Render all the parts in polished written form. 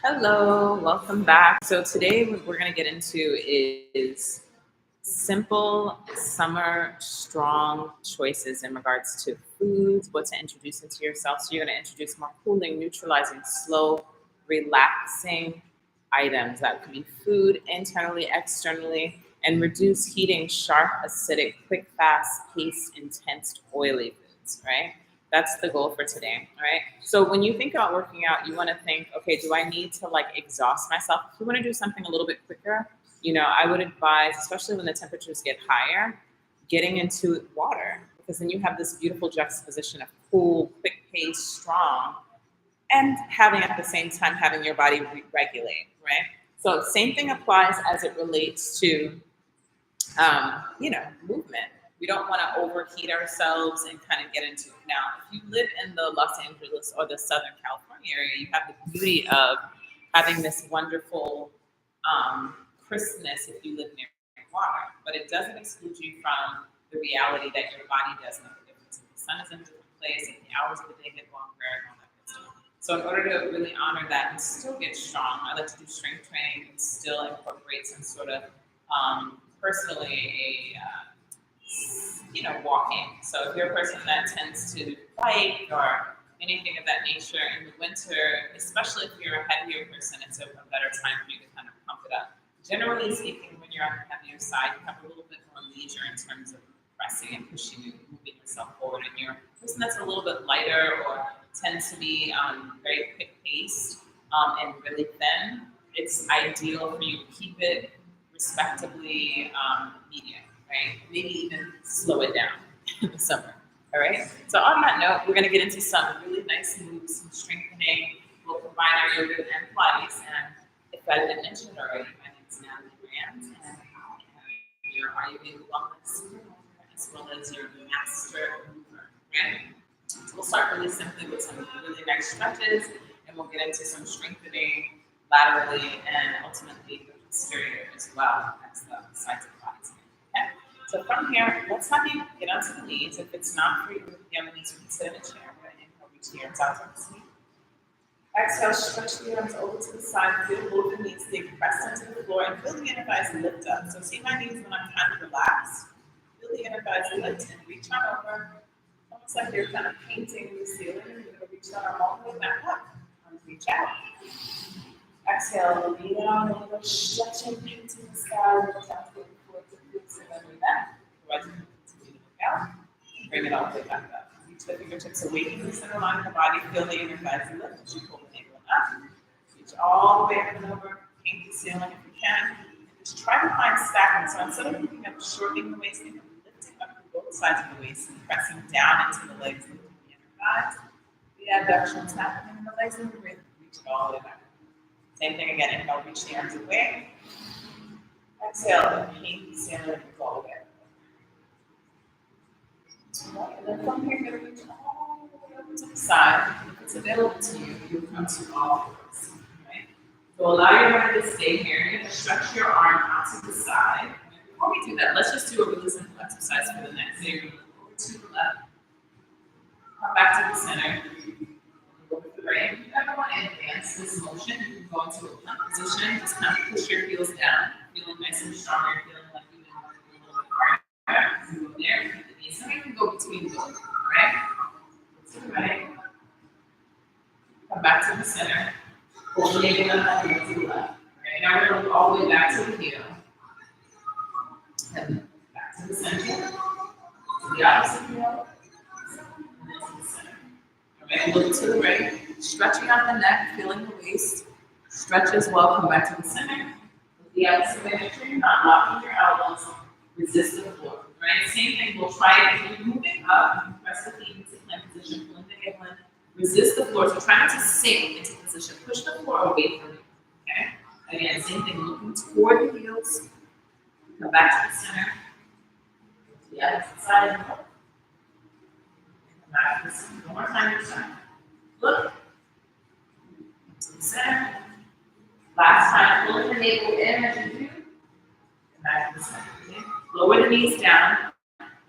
Hello, welcome back. So today what we're going to get into is simple summer strong choices in regards to foods, what to introduce into yourself. So you're going to introduce more cooling, neutralizing, slow, relaxing items. That could be food internally, externally, and reduce heating, sharp, acidic, quick, fast paced, intense, oily foods, right? That's the goal for today, right? So when you think about working out, you want to think, okay, do I need to like exhaust myself? If you want to do something a little bit quicker, I would advise, especially when the temperatures get higher, getting into water because then you have this beautiful juxtaposition of cool, quick pace, strong, and having at the same time having your body regulate, right? So same thing applies as it relates to movement. We don't want to overheat ourselves and kind of get into it. Now, if you live in the Los Angeles or the Southern California area, you have the beauty of having this wonderful crispness if you live near water, but it doesn't exclude you from the reality that your body does know the difference. If the sun is in a different place, if the hours of the day get longer, and all that good stuff. So in order to really honor that and still get strong, I like to do strength training and still incorporate some sort of personally walking. So if you're a person that tends to bike or anything of that nature in the winter, especially if you're a heavier person, it's a better time for you to kind of pump it up. Generally speaking, when you're on the heavier side, you have a little bit more leisure in terms of pressing and pushing and moving yourself forward. And you're a person that's a little bit lighter or tends to be very quick paced and really thin, it's ideal for you to keep it respectably medium, right? Maybe even slow it down in the summer. All right. So on that note, we're going to get into some really nice moves, some strengthening. We'll combine our yoga and Pilates. And if I didn't mention it already, my name is Natalie Rand, and I am your Ayurvedic wellness as well as your master mover. Right? So we'll start really simply with some really nice stretches, and we'll get into some strengthening laterally and ultimately the posterior as well as the sides of the body. Okay? So from here, let's have you get onto the knees. If it's not for you, if you have the knees, you can sit in a chair. We're going to inhale, reach the arms out towards the knee. Exhale, stretch the arms over to the side. Feel both the knees stay pressed into the floor and feel the inner thighs lift up. So see my knees when I'm kind of relaxed. Feel the inner thighs lift and reach on over. Almost like you're kind of painting the ceiling. You're going to reach that arm all the way back up. Reach out. Exhale, lean on over, stretching, painting the sky, lift out to the floor to the glutes and then way back. Otherwise, you can continue to look out. Bring it all the way back up. Reach the fingertips away from the center line of the body. Feel the inner thighs lift as you pull the navel up. Reach all the way up and over. Paint the ceiling if you can. And just try to find stacking. So instead of looking up, shortening the waist, think of lifting up from both sides of the waist and pressing down into the legs, lifting the inner thighs. The abductions happening in the legs and the reach it all the way back. Same thing again. Inhale, reach the arms away. Exhale, paint the ceiling all the way. And then from here, you're going to reach all the way over to the side. If it's available to you, you'll come to all fours. Right? So allow your body to stay here. You're going to stretch your arm out to the side. Before we do that, let's just do a really simple exercise for the next. So you're going to look over to the left. Come back to the center. Look at the right. If you ever want to advance this motion, you can go into a plank position. Just kind of push your heels down. Feeling nice and strong. You're feeling like you've been working a little bit harder. You go there, keep the knees. So you can go between both. Right? To the right. Come back to the center. Pull the navel up and to the left. Right? Now we're going to look all the way back to the heel. And back to the center. To the opposite heel. And then to the center. Alright, look to the right, stretching out the neck, feeling the waist. Stretch as well, come back to the center. With the opposite way, make sure you're not locking your elbows. Resist the floor. Right? Same thing, we'll try it. If you're moving up, you press the feet into plank position, pulling the hip in. Resist the floor. So try not to sink into position. Push the floor away from you. Okay? Again, same thing, looking toward the heels. Come back to the center. To the opposite side. Back to the center. One more time this time. Look. To the center. Last time, pulling the navel in as you do. And back to the center. Okay? Lower the knees down.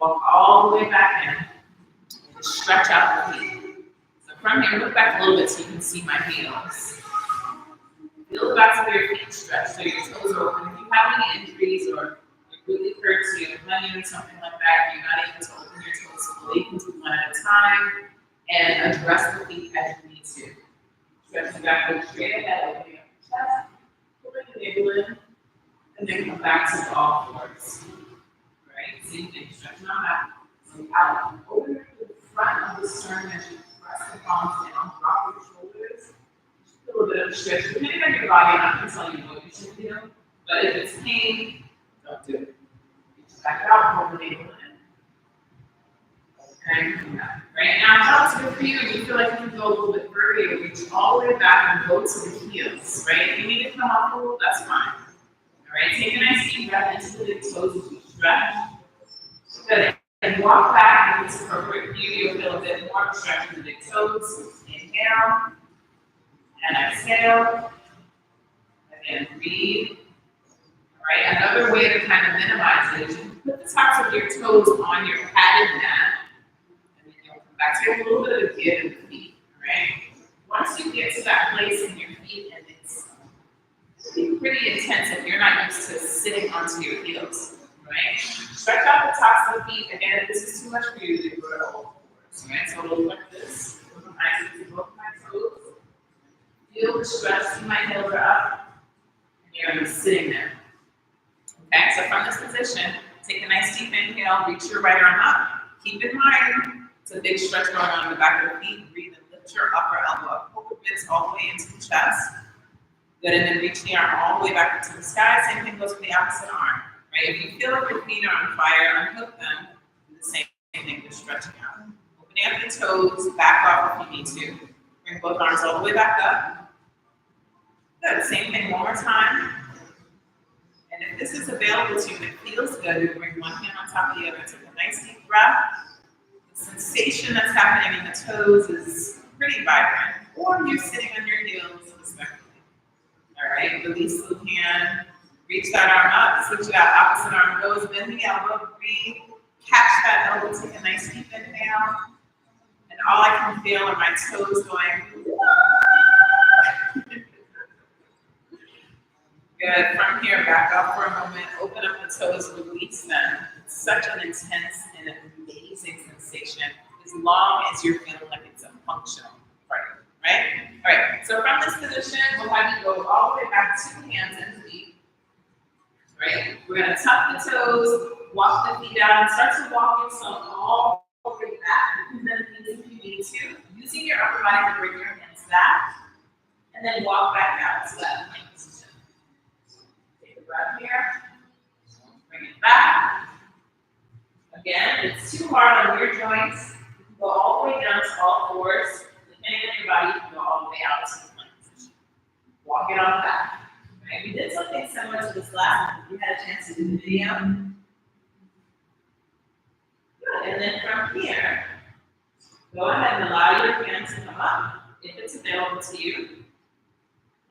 Walk all the way back in. And just stretch out the feet. So from here, look back a little bit so you can see my heels. Feel the backs of your feet stretch so your toes are open. If you have any injuries or it really hurts you, or something like that, you're not able to open your toes fully, you can do one at a time and address the feet as you need to. Stretch the back leg straight ahead, opening up your chest, pulling the navel in, and then come back to all fours. Right? Same thing, stretching on back. So out, open the front of the sternum as you press the palms down, drop your shoulders. A little bit of a stretch. Depending on your body, I'm not going to tell you what you should do, but if it's pain, don't do it. You just back it out, hold the navel in. And come back. Right now, how it's good for you, you feel like you can go a little bit further, you reach all the way back and go to the heels. Right? If you need to come up a little, that's fine. All right, take a nice deep breath into the big toes as you stretch. Good. And walk back if it's appropriate for you. You'll feel a bit more stretch in the big toes. Inhale. And exhale. Again, breathe. All right, another way to kind of minimize it is you put the tops of your toes on your padded mat. And then you'll come back to a little bit of a give in the feet. All right? Once you get to that place in your feet, and it's pretty intense if you're not used to sitting onto your heels. Right? Stretch out the tops of the feet. Again, if this is too much for you, you go to all fours. Right? So it'll look like this. Nice and both my toes. Feel the stretch, see my heels are up, and you're going to be sitting there. Okay, so from this position, take a nice deep inhale, reach your right arm up. Keep in mind, it's a big stretch going on in the back of the feet. Breathe and lift your upper elbow up. Pull the ribs all the way into the chest. Good, and then reach the arm all the way back into the sky. Same thing goes for the opposite arm. Right? If you feel like your feet are on fire, unhook them. Do the same thing, just stretching out. Opening up the toes, back off if you need to. Bring both arms all the way back up. Good, same thing one more time. And if this is available to you and it feels good, you bring one hand on top of the other. Take a nice deep breath. The sensation that's happening in the toes is pretty vibrant. Or you're sitting on your heels, respectively. All right, release the hand. Reach that arm up, switch that opposite arm goes, bend the elbow, breathe, catch that elbow, take a nice deep inhale, and all I can feel are my toes going, good. From here, back up for a moment, open up the toes, release them. It's such an intense and amazing sensation, as long as you're feeling like it's a functional part, right? All right, so from this position, we'll have you go all the way back, two hands and feet. Right? We're going to tuck the toes, walk the feet out, and start to walk yourself all the way back. You can bend the knees if you need to, using your upper body to bring your hands back, and then walk back out to that plank position. Take a breath here, bring it back. Again, if it's too hard on your joints, you can go all the way down to all fours. Depending on your body, you can go all the way out to the plank position. Walk it on back. Right, we did something similar to this last time. You had a chance to do the video. Good. And then from here, go ahead and allow your hands to come up if it's available to you,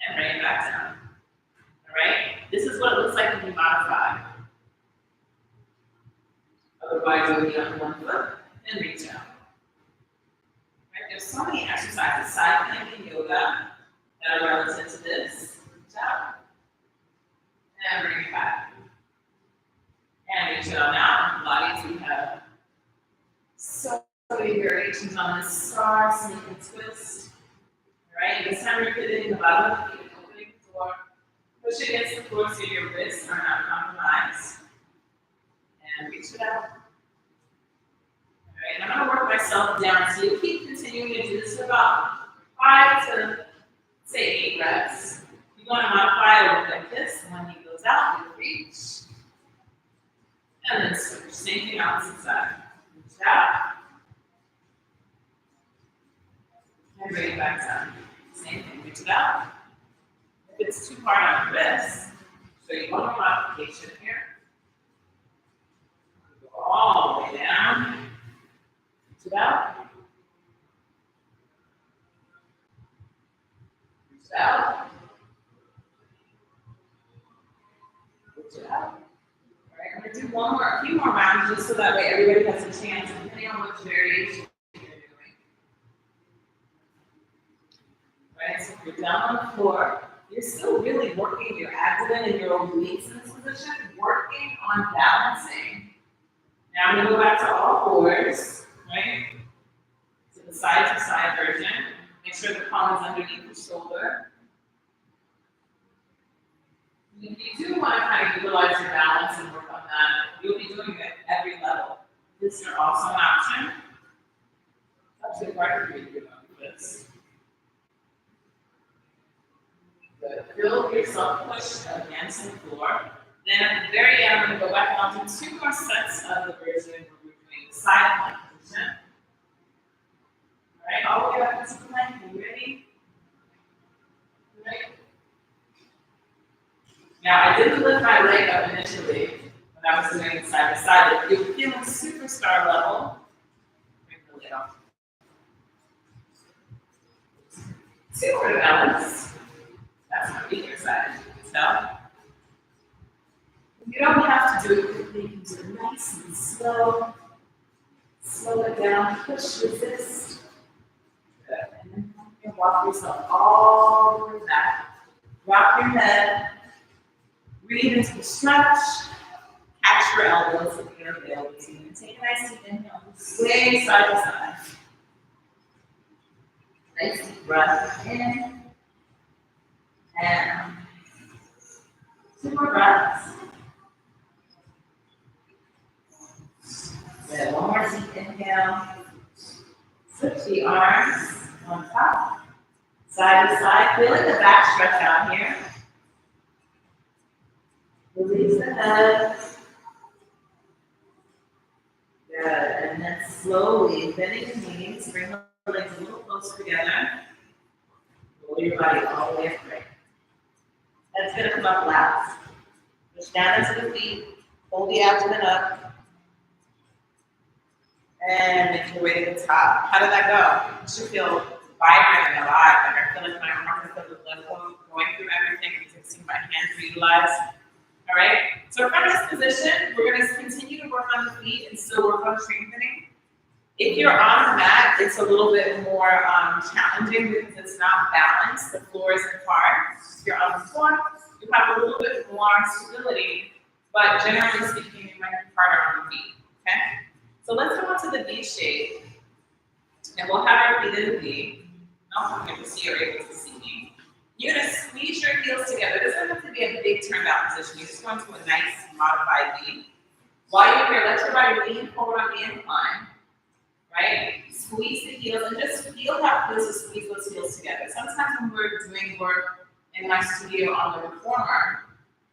and bring it back down. All right? This is what it looks like when you modify. Otherwise, you'll be on one foot and reach out. Right? There's so many exercises, side plank and yoga, that are relative to this. Reach out. And bring it back. And reach it on out. Bodies, we have so many variations on this star, sneak and twist. Alright, this time you're hitting the bottom of the feet, opening the floor. Push against the floor so your wrists are not compromised. And reach it out. Alright, and I'm going to work myself down. So you keep continuing to do this for about 5 to say 8 reps. You want to modify it look like this. When he goes out, you reach. And then switch. Same thing opposite side. Reach out. And bring it back down. Same thing. Reach it out. If it's too hard on the wrist, so you want a modification here. Go all the way down. Reach it out. Reach it out. It out. All right, I'm going to do a few more rounds just so that way everybody has a chance, depending on which variation you're doing. right? So if you're down on the floor, you're still really working your abdomen and your obliques in this position, working on balancing. Now I'm going to go back to all fours, right? To the side to side version. Make sure the palm is underneath the shoulder. And if you do want to kind of utilize your balance and work on that, you'll be doing it at every level. This is also an option. It's actually hard for you to do this. Good. Feel yourself push against the floor. Then at the very end, I'm going to go back and I'll do 2 more sets of the version where we're doing side plank position. All right, all the way up into plank. You ready? All right. Now, I didn't lift my leg up initially when I was doing side to side. If you're feeling superstar level, bring the leg off. Super balance. That's my weaker side. So, you don't have to do it quickly. You can do it nice and slow. Slow it down. Push, resist. Good. And then you can walk yourself all the way back. Drop your head. Breathe into the stretch. Catch your elbows if you're available to. And take a nice deep inhale. Sway side to side. Nice deep breath in. And 2 more breaths. Good. 1 more deep inhale. Switch the arms on top. Side to side. Feeling the back stretch out here. Release the head. Good. And then slowly bending the knees. Bring the legs a little closer together. Roll your body all the way upright. That's going to come up last. Push down into the feet. Hold the abdomen up. And make your way to the top. How did that go? You should feel vibrant and alive. Like I feel like my arms are the blood flow going through everything and using my hands to utilize. All right? So from this position, we're going to continue to work on the feet and still work on strengthening. If you're on the mat, it's a little bit more challenging because it's not balanced. The floor isn't hard. If you're on the floor, you have a little bit more stability, but generally speaking, you might be harder on the feet. Okay? So let's go on to the V shape, and we'll have our feet in the V. I don't know if you can see or able to see me. You're going to squeeze your heels together. It doesn't have to be a big turned out position. You just go into a nice modified V. While you're here, let your body lean forward on the incline. Right? Squeeze the heels and just feel how it feels to squeeze those heels together. Sometimes when we're doing work in my studio on the reformer,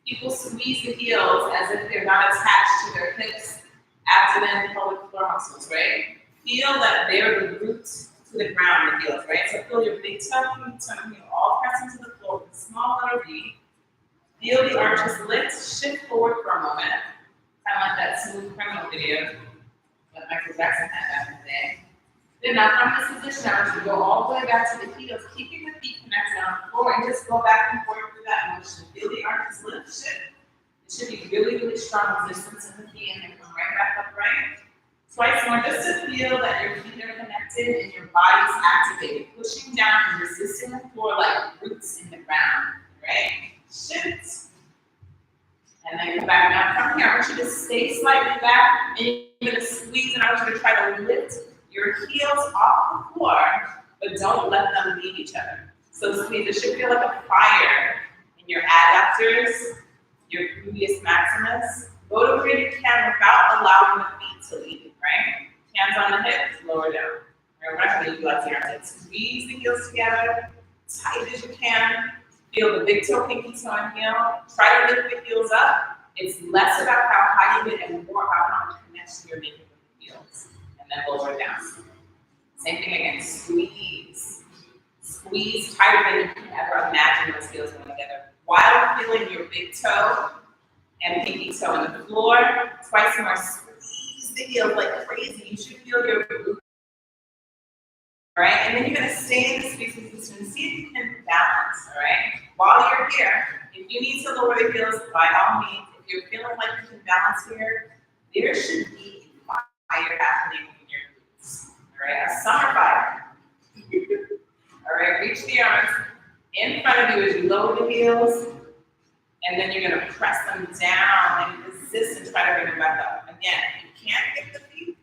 people squeeze the heels as if they're not attached to their hips, abdomen, pelvic floor muscles, right? Feel that they're the root to the ground, the heels, right? So feel your big toe, all press into the floor with a small letter V. Feel the arches lift, shift forward for a moment, kind of like that smooth criminal video that Michael Jackson had back in the day. Then now from this position, I want you to go all the way back to the heels, keeping the feet connected on the floor, and just go back and forth through that motion. Feel the arches lift, shift. It should be really, really strong resistance in the feet, and then come right back upright. Twice more, just to feel that your feet are connected and your body's activated, pushing down and resisting the floor like roots in the ground, right? Shift. And then come back. Now from here, I want you to stay slightly back, and you're going to squeeze, and I want you to try to lift your heels off the floor, but don't let them leave each other. So squeeze. It should feel like a fire in your adductors, your gluteus maximus. Go to where you can without allowing the feet to leave, right? Hands on the hips, lower down. We're not going to utilize the arms. Squeeze the heels together, tight as you can. Feel the big toe, pinky toe, and heel. Try to lift the heels up. It's less about how high you get and more about how much connection you're making with the heels. And then lower down. Same thing again, squeeze. Squeeze tighter than you can ever imagine those heels going together. While feeling your big toe and pinky toe on the floor, twice more, squeeze the heels like crazy. You should feel your glute. All right, and then you're going to stay in the squeeze position and see if you can balance, all right? While you're here, if you need to lower the heels, by all means, if you're feeling like you can balance here, there should be a fire happening in your glutes, all right? A summer fire. All right, reach the arms in front of you as you lower the heels, and then you're gonna press them down and resist and try to bring them back up. Again, you can't get the feet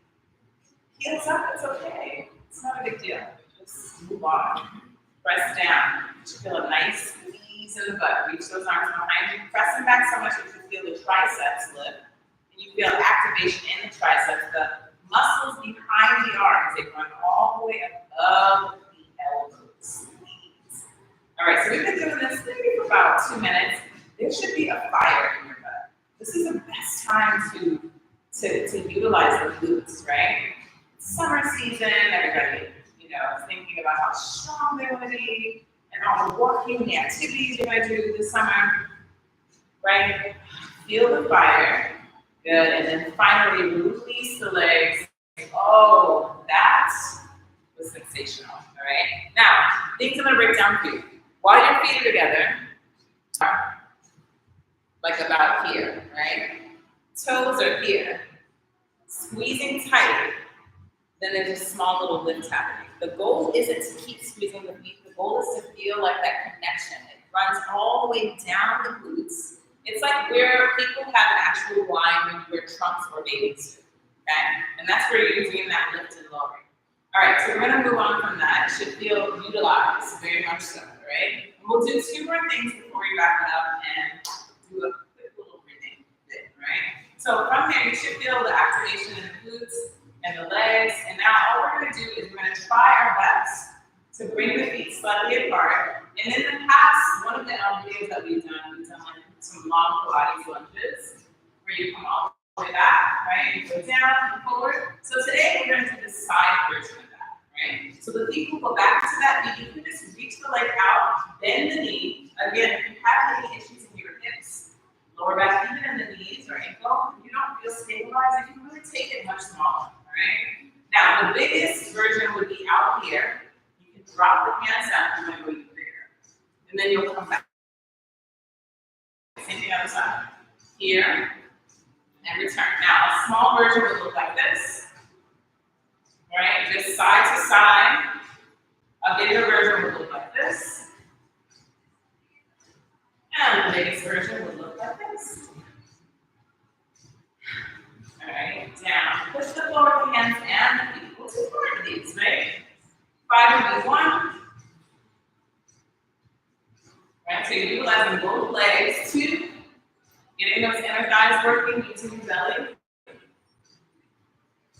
heels up, it's okay. It's not a big deal. Just move on. Press down. You should feel a nice squeeze in the butt. Reach those arms behind you. Press them back so much that you feel the triceps lift. And you feel activation in the triceps. The muscles behind the arms, they run all the way above the elbows. All right, so we've been doing this maybe for about 2 minutes. There should be a fire in your butt. This is the best time to utilize the glutes, right? Summer season, everybody, is thinking about how strong they want to be and all the walking, the activities you're going to do this summer, right? Feel the fire. Good. And then finally, release the legs. Oh, that was sensational. All right. Now, things I'm going to break down for you. While your feet are together, like about here, right? Toes are here. Squeezing tight. Then there's a small little lift happening. The goal isn't to keep squeezing the feet. The goal is to feel like that connection. It runs all the way down the glutes. It's like where people have an actual line when you wear trunks or bathing suit, okay? And that's where you're doing that lift and lowering. All right, so we're gonna move on from that. It should feel utilized, very much so, right? And we'll do 2 more things before we wrap it up and do a quick little breathing bit, right? So from there, you should feel the activation in the glutes and the legs. And now all we're gonna do is we're gonna try our best to bring the feet slightly apart. And in the past, one of the videos that we've done like some long Pilates lunges, where you come all the way back, right? You go down and forward. So today we're gonna do the side version of that, right? So the feet will go back to that knee. You can just reach the leg out, bend the knee. Again, if you have any issues in your hips, lower back, even in the knees or ankle, if you don't feel stabilized, you can really take it much smaller. Right? Now, the biggest version would be out here. You can drop the hands down if you want to go even bigger. And then you'll come back. Same thing other side. Here, and return. Now, a small version would look like this. All right? Just side to side. A bigger version would look like this. And the biggest version would look like this. All right, down. Push the floor with the hands and the feet. We'll do 4 of these, right? 5 will be 1. Right, so you're utilizing both legs. 2, getting those inner thighs working, using the belly.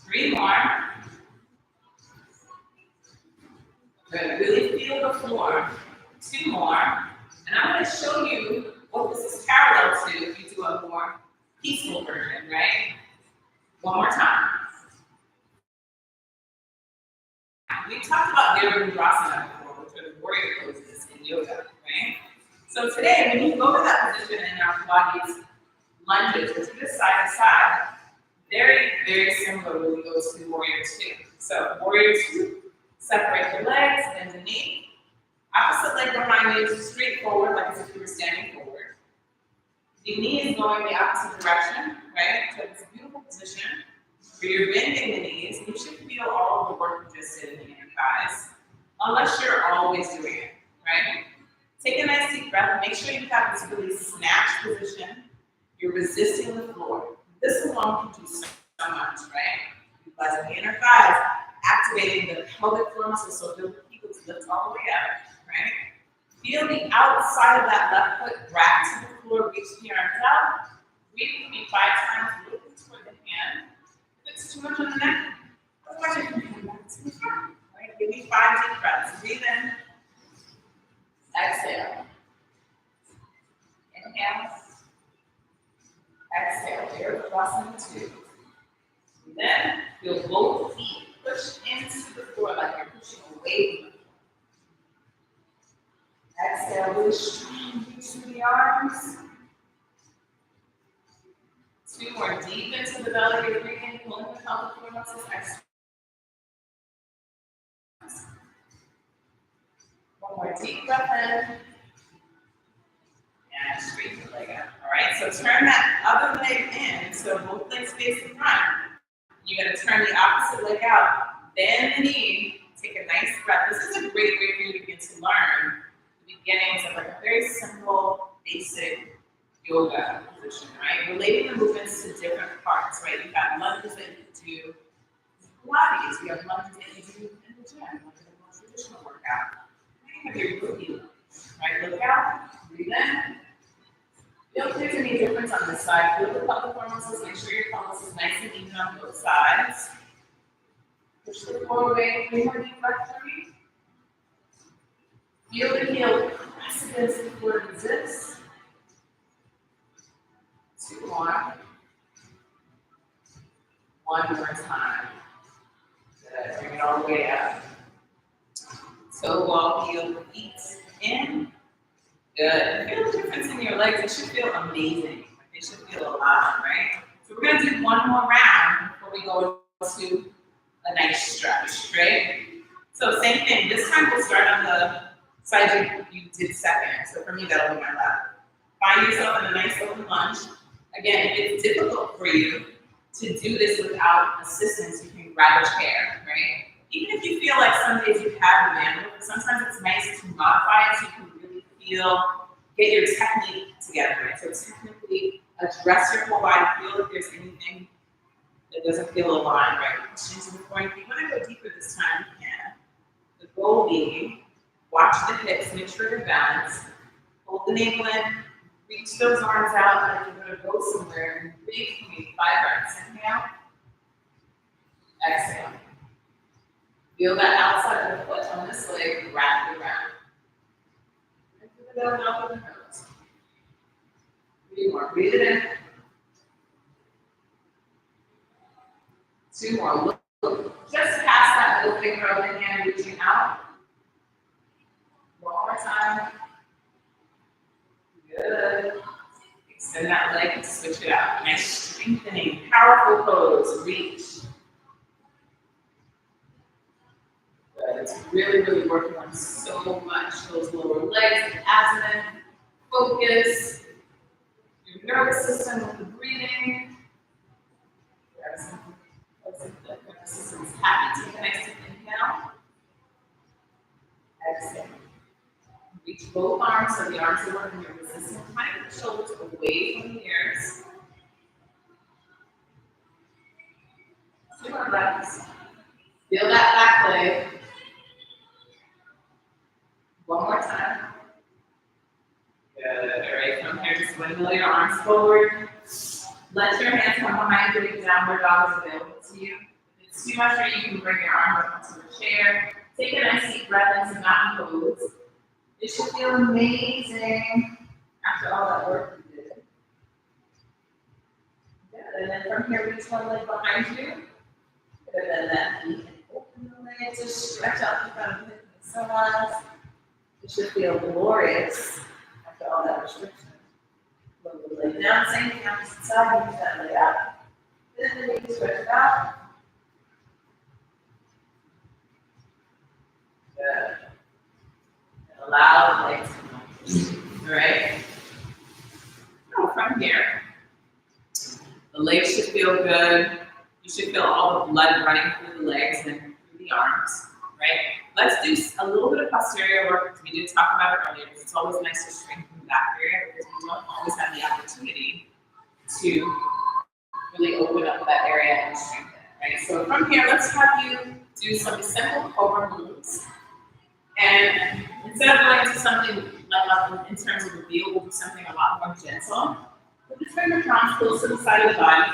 3 more. Good, really feel the floor. 2 more. And I'm going to show you what this is parallel to if you do a more peaceful version, right? 1 more time. We talked about Virabhadrasana before, which are the warrior poses in yoga, right? So today, when you go to that position in our Pilates lunges, which are just side to side, very, very similar when we go to warrior 2. So warrior 2, separate the legs, bend the knee. Opposite leg behind you, straight forward, like as if you were standing forward. The knee is going the opposite direction, right? So it's a beautiful position where you're bending the knees. You should feel all of the work you just did in the inner thighs, unless you're always doing it, right? Take a nice deep breath. Make sure you have this really snatched position. You're resisting the floor. This alone can do so much, right? Utilizing the inner thighs, activating the pelvic floor muscles, so the people's lift all the way up, right? Feel the outside of that left foot grab to the floor, reach the arms out. Breathe with me 5 times, look toward the hand. If it's too much on the neck, otherwise you can come back to the front. Right? Give me 5 deep breaths. Breathe in. Exhale. Inhale. Exhale. Virabhadrasana 2. Then you'll both feet push into the floor like you're pushing away from the floor. Exhale, really strong, reach through the arms. 2 more deep into the belly. You're breathing, pulling the pelvic floor muscles. Exhale. 1 more deep breath in. And straighten the leg out. All right, so turn that other leg in. So both legs face the front. You're going to turn the opposite leg out. Bend the knee. Take a nice breath. This is a great way for you to begin to learn the beginnings of like a very simple, basic yoga position, right? Relating the movements to different parts, right? You've got lunges that you do Pilates, you have lunges that you do in the gym, like a more traditional workout. You have your yogi lunge, right? Look out, breathe in. Feel if there's any difference on this side. Feel the pelvic formations, make sure your pelvis is nice and even on both sides. Push the floor away, 3 more deep breaths for me. Feel the heel press against the floor and resist. 2 more. 1 more time. Good. Bring it all the way up. Toe wall, heel, feet in. Good. Feel the difference in your legs. It should feel amazing. Like they should feel alive, right? So we're going to do 1 more round before we go to a nice stretch, right? So same thing. This time we'll start on the side you did second. So for me, that'll be my left. Find yourself in a nice open lunge. Again, if it's difficult for you to do this without assistance, you can grab a chair, right? Even if you feel like some days you have a manual, sometimes it's nice to modify it so you can really get your technique together, right? So technically address your whole body, feel if there's anything that doesn't feel aligned, right? Push into the floor. If you want to go deeper this time, you can. The goal being, watch the hips, make sure they're balanced. Hold the navel in, reach those arms out like you're going to go somewhere, and breathe for me. 5 breaths. Inhale. Exhale. Feel that outside of the foot on this leg, wrap it around. Into the belly, out of the nose. 3 more. Breathe it in. 2 more. Look just past that middle finger of the hand, reaching out. 1 more time. Good. Extend that leg and switch it out. Nice strengthening, powerful pose. Reach. Good. It's really, really working on so much. Those lower legs, the abdomen. Focus. Your nervous system with the breathing. Nervous system's happy. Take a nice deep inhale. Exhale. Reach both arms so the arms are working your resistance. Kind of the shoulders away from the ears. 2 more breaths. Feel that back leg. 1 more time. Good. All right, from here, just wiggle your arms forward. Let your hands come behind you. Downward dog is available to you. If it's too much for you, you can bring your arms up onto the chair. Take a nice deep breath into mountain pose. It should feel amazing after all that work you did. Good. And then from here, reach one leg behind you. Good. And then you can open the leg to stretch out the front of the hip and so on. It should feel glorious after all that restriction. Lower the leg down, same thing opposite side, move that leg up. Then you can stretch it out. Good. And allow the legs to move. All right? Now from here, the legs should feel good. You should feel all the blood running through the legs and through the arms, right? Let's do a little bit of posterior work because we did talk about it earlier. Because it's always nice to strengthen the back area because we don't always have the opportunity to really open up that area and strengthen it, right? So from here, let's have you do some simple cobra moves. And instead of going to something like in terms of the wheel, we'll do something a lot more gentle. Put the finger palms close to the side of the body.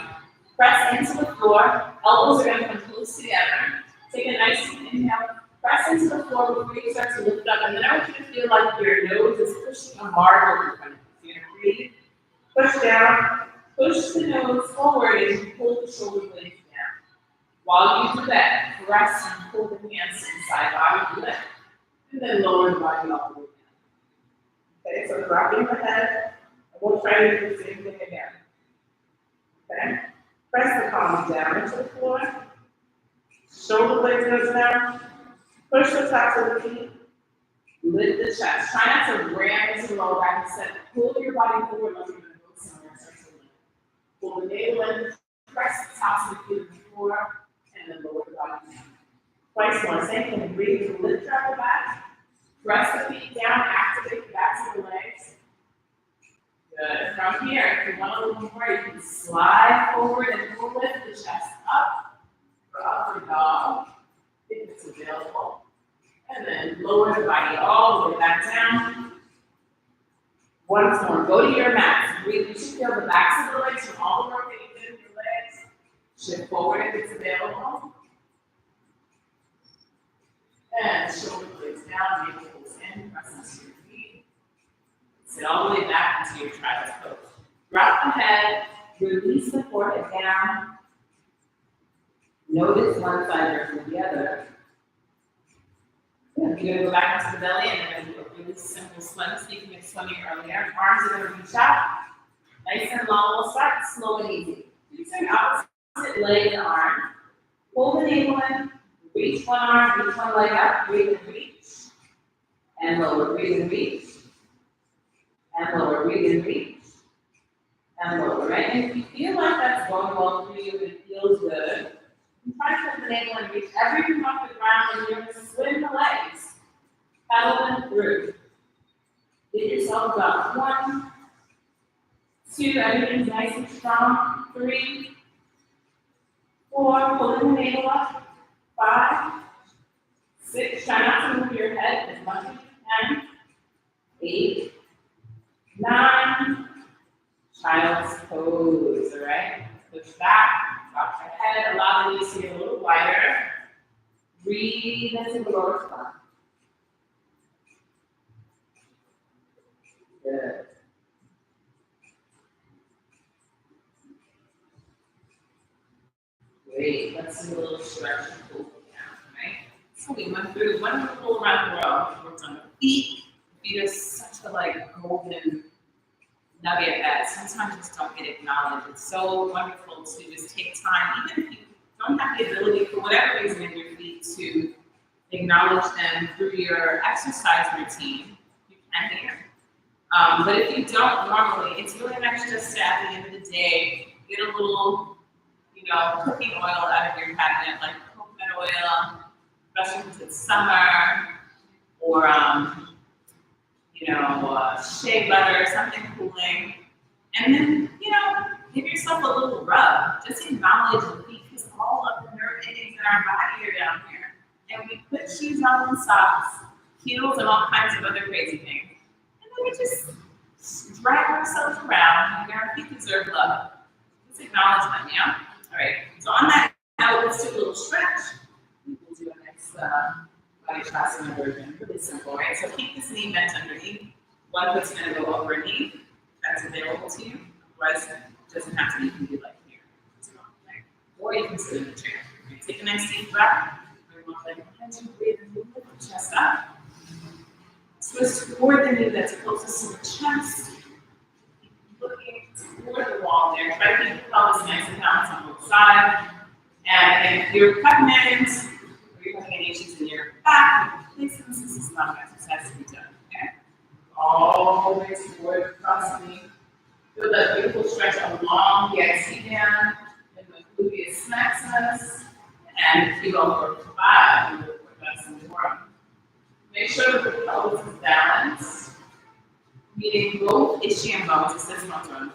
Press into the floor. Elbows are going to come close together. Take a nice deep inhale. Press into the floor before you start to lift up. And then I want you to feel like your nose is pushing a marble in front of you. So you're going to breathe. Push down. Push the nose forward as you pull the shoulder blades down. While you do that, press and pull the hands inside body lift. And then lower the body all the way down. Okay, so dropping the head. And we'll try to do the same thing again. Okay? Press the palms down into the floor. Shoulder blades goes down. Push the tops of the feet. Lift the chest. Try not to ram into the lower back instead. Pull your body forward like you're going to go somewhere. Pull the navel in. Press the tops of the feet to the floor. And then lower the body down. Twice more. Same thing. Breathe to lift your upper back. Press the feet down. Activate the backs of the legs. Good. From here, if you want a little more, you can slide forward and we'll lift the chest up for upward dog, if it's available. And then lower the body all the way back down. Once more, go to your mat. Breathe. You should feel the backs of the legs from all the work that you did in your legs. Shift forward if it's available. And shoulder blades down, navel pulls in, press into your feet. Sit all the way back into your child's pose. Drop the head, release the forehead down. Notice one side versus the other. Good. You're going to go back into the belly and you're going to do a really simple swim. So you can get swimming earlier. Arms are going to reach out. Nice and long. We'll start slow and easy. Use your opposite leg and arm. Pull the navel in. Reach one arm, reach one leg up. Breathe and reach. And lower. Breathe and reach. And lower. Breathe and reach. And lower. Right? And if you feel like that's going well for you and it feels good, you try to pull the navel and reach everything off the ground and you're going to swim the legs. Paddle them through. Give yourself about 1, 2, everything's nice and strong. 3, 4, pulling the navel up. 5, 6, try not to move your head as much as you can. 8, 9, child's pose, all right? Push back, drop your head, allow the knees to get a little wider. Breathe into the lower spine. Good. Great. Let's do a little stretch and pull down, right? So we went through one pull around the row. We worked on the feet. Feet are such a golden nugget that sometimes just don't get acknowledged. It's so wonderful to just take time, even if you don't have the ability for whatever reason in your feet to acknowledge them through your exercise routine. You can here. But if you don't normally, it's really nice just to, at the end of the day, get a little, cooking oil out of your cabinet, like coconut oil, especially because it's summer, or shea butter, something cooling, and then give yourself a little rub. Just acknowledge the feet, because all of the nerve endings in our body are down here, and we put shoes on and socks, heels, and all kinds of other crazy things, and then we just drag ourselves around, and our feet deserve love. Just acknowledge them, yeah. All right, so on that note, let's do a little stretch. We'll do a nice body Practitioner version, really simple, right? So keep this knee bent underneath. One foot's going to go over a knee. That's available to you. Otherwise, it doesn't have to be. You can do like here. Right? Or you can sit in the chair. Right? Take a nice deep breath. Bring one leg behind you. Breathe and move the chest up. Twist toward the knee that's closest to the chest. Looking toward the wall there. Try to keep the pelvis nice and balanced on both sides. And if you're pregnant, or you're having any issues in your back, please, this is not an exercise to be done. Okay? All the way toward across the knee. Feel that beautiful stretch along the IT down in the gluteus maximus. And if you go for 5, you look for less than 4. Make sure that the pelvis is balanced. Meaning both ischium bones, it says not to run.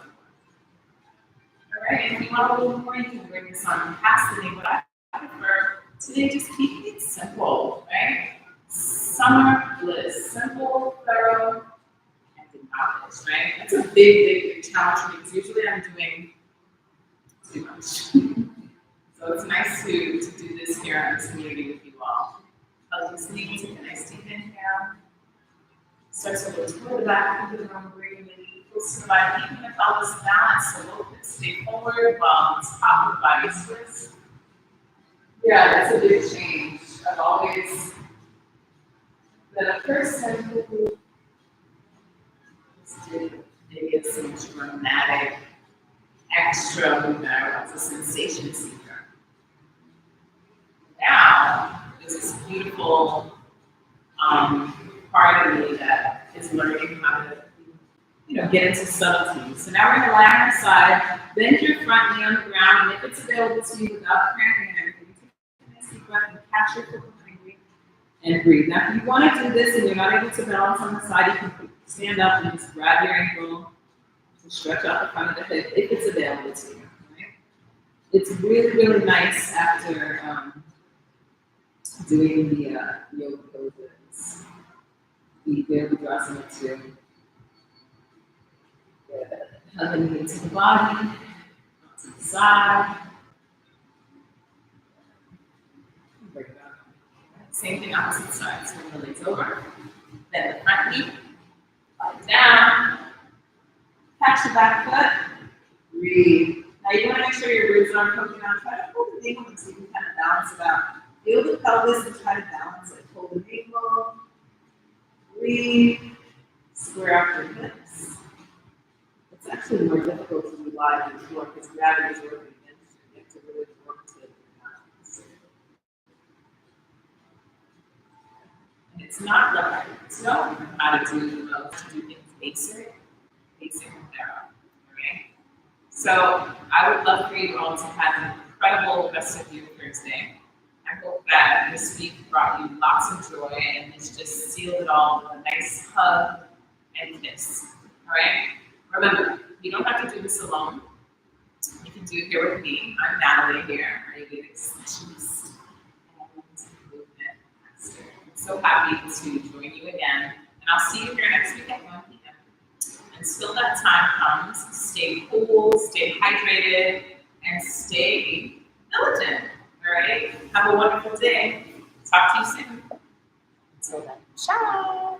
Alright, and if you want a little more, you can bring this on past the knee, but I prefer today just keeping it simple, right? Summer bliss, simple, thorough, and accomplished, right? That's a big challenge for me because usually I'm doing too much. So it's nice to do this here in this community with you all. I'll just take a nice deep inhale. Start to go toward the back of the room, breathing in, close to the body, keeping the pelvis balanced so both hips stay forward while the top of the body twists. Yeah, that's a big change. I've always been a person who did maybe some dramatic extra movement. I was a sensation seeker. Now, there's this beautiful part of me that is learning how to, get into subtleties. So now we're going to lie on our side, bend your front knee on the ground, and if it's available to you without cramping and everything, take a nice deep breath and catch your foot and breathe. Now, if you want to do this and you're not able to balance on the side, you can stand up and just grab your ankle and stretch out the front of the hip if it's available to you. Right? It's really, really nice after doing the yoga poses. The Virabhadrasana too. Hugging into the body, to the side. Break it up. Same thing opposite side. So the legs over. Then the front knee. Lie down. Catch the back foot. Breathe. Now you want to make sure your ribs aren't poking out. Try to hold the ankle so you can kind of balance it out. Feel the pelvis and try to balance it. Hold the ankle. Breathe. Square out your hips. It's actually more difficult to do live than before because gravity is working against you. You have to really work to balance. And it's not rocket. It's not how to do the most, to do things basic and thorough. Okay? So I would love for you all to have an incredible rest of your Thursday. I hope that this week brought you lots of joy and it's just sealed it all with a nice hug and kiss. All right? Remember, you don't have to do this alone. You can do it here with me. I'm Natalie here, Ayurvedic specialist and movement master. I'm so happy to join you again. And I'll see you here next week at 1 p.m. Until that time comes, stay cool, stay hydrated, and stay militant. All right? Have a wonderful day. Talk to you soon. Until then, ciao.